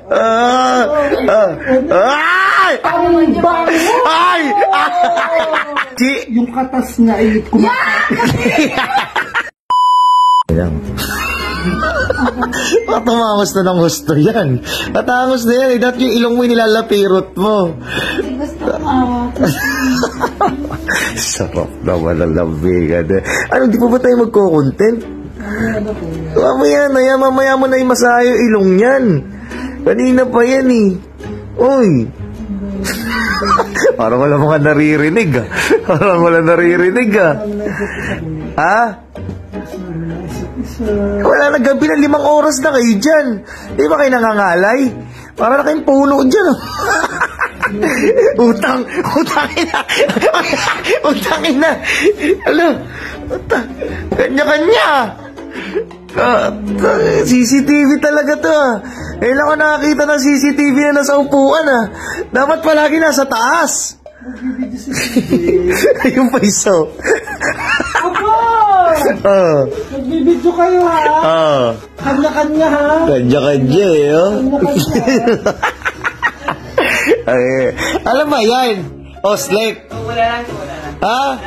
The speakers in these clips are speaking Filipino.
Ay! Ay! Yung katas na ay kumakain. Tumangos na ng gusto yan. Matangos na yan. Dapat yung ilong mo nilalapirot mo. Sarap naman ang lambigan. Ano, di pa ba tayo magko-content? Mamaya mo na imasahe yung ilong yan. Kanina pa yan eh. Uy. Parang wala mga naririnig ah. Parang wala naririnig ah. Ha? Wala na, gabi na 5 oras na kayo dyan. Di ba kayo nangangalay? Para na kayong puno dyan. Utang ina. Utang ina. Alam, kanya-kanya. CCTV talaga to ah. Kailan ko nakakita ng CCTV na nasa upuan ah. Dapat palagi nasa taas. Yung paiso. Nagbibidyo kayo ha? Kanya-kanya ha? Kanya-kanya eh, oh. Ay, alam ba yan? Oslek? Wala lang. Ha?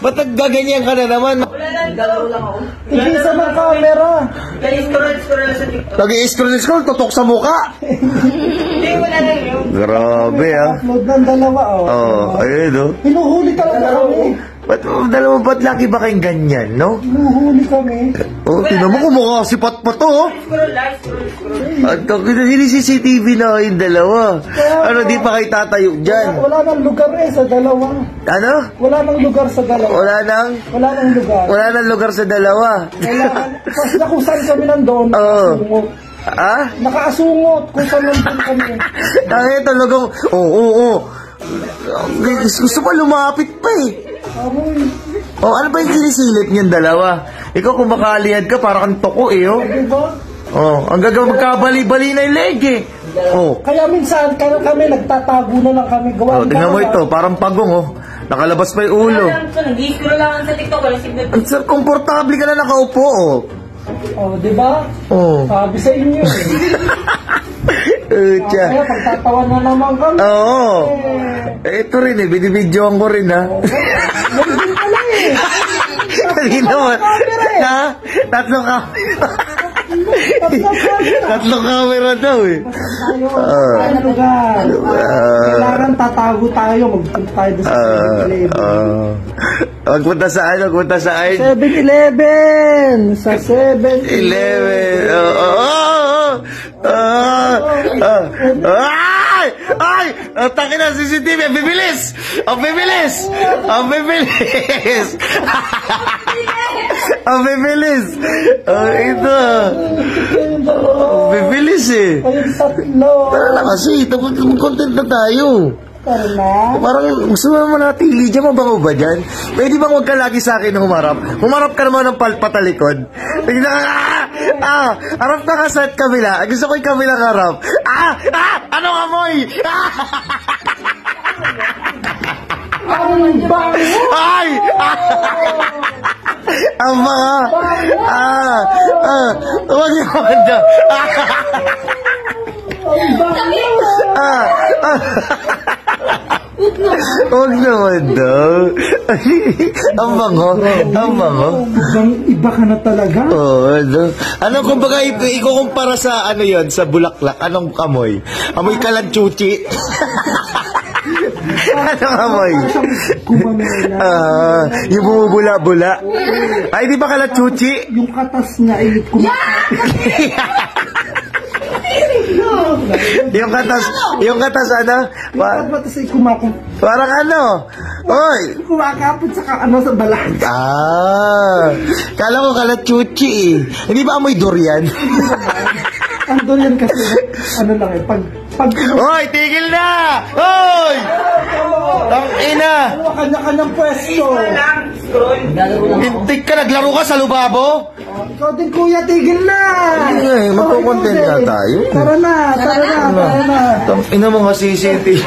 Ba't naggaganyan ka na naman? Wala lang, dalaw lang ako. Tigisa ng camera. Scroll lang sa TikTok. Nag-i-scroll, tutok sa muka. Hindi, wala lang yun. Grabe ah. Upload ng dalawa oh. Ayun oh. Hinuhuli talaga kami. Ba't laki ba kayong ganyan, no? Hinuhuli kami. Oh, tinan mo kumukha sipat pa to, oh. Scroll. At hindi CCTV na kayong dalawa. Ano, di pa kayo tatayo dyan? Wala nang lugar sa dalawa. Ano? Wala nang lugar sa dalawa. Wala nang lugar. Wala nang lugar sa dalawa. Kasi na kung saan kami nandun. Oo. Ah? Nakaasungot kung saan nandun kami. Kaya talagang, oo. Gusto pa lumapit pa eh. Oh, ano ba yung sinisilip niyong dalawa? Ikaw kung makalihad ka, parang kang toko eh, oh. Diba? Oh, ang gagawin magkabali-bali na yung leg eh. Oh. Kaya minsan, kami nagtatago na lang kami. Oh, tingnan mo ito, parang pagong oh. Nakalabas pa yung ulo. Nag-scroll lang sa TikTok, wala signal. Ang komportable ka na nakaupo oh. Oh, diba? Oh. Sabi sa inyo eh. Kaya pagtatawa na naman kami. Oo. Ito rin eh, binibidyoan ko rin ha. Nandun ka lang eh. Kanina mo. Ha? Tatlong camera daw eh. Kailangan tatago tayo. Magpunta tayo sa 7-Eleven. Magpunta saan? 7-Eleven! Sa 7-Eleven! Ay! Takin na CCTV! Ang bibilis! Ang bibilis! Ito! Ang bibilis eh! Ayun, tatlo! Tara na kasi! Content na tayo! Parang gusto mo naman natili dyan, mabango ba dyan? Pwede bang huwag ka lagi sa akin na humarap? Humarap ka naman ng patalikod. Harap na ka sa kabila. Gusto ko yung kabilang harap. Anong amoy? Ay! Ang mga... Huwag niyo naman dyan. Huwag naman daw. Ang bango. Iba ka na talaga. Oo. Ano kumbaga ikukumpara sa ano yon sa bulaklak? Anong amoy? Amoy kalanchuchi. Anong amoy? Yung bumubula-bula. Ay, di ba kalanchuchi? Yung katas niya ay kumakain. Yung katas ano? Yung katas ay kumakain. Parang ano? Oy! Kumakapit sa sa balat. Kala ko kalatchuchi eh. Hindi ba amoy durian? Ang durian kasi, ano lang eh, pag... Hoy! Tigil na! Hoy! Tangina! Kanya-kanyang pwesto. Hintik ka, naglaro ka sa lubabo? Ikaw din kuya, tigil na! Magpo-content nga tayo. Tara na. Tangina mo nga CCTV.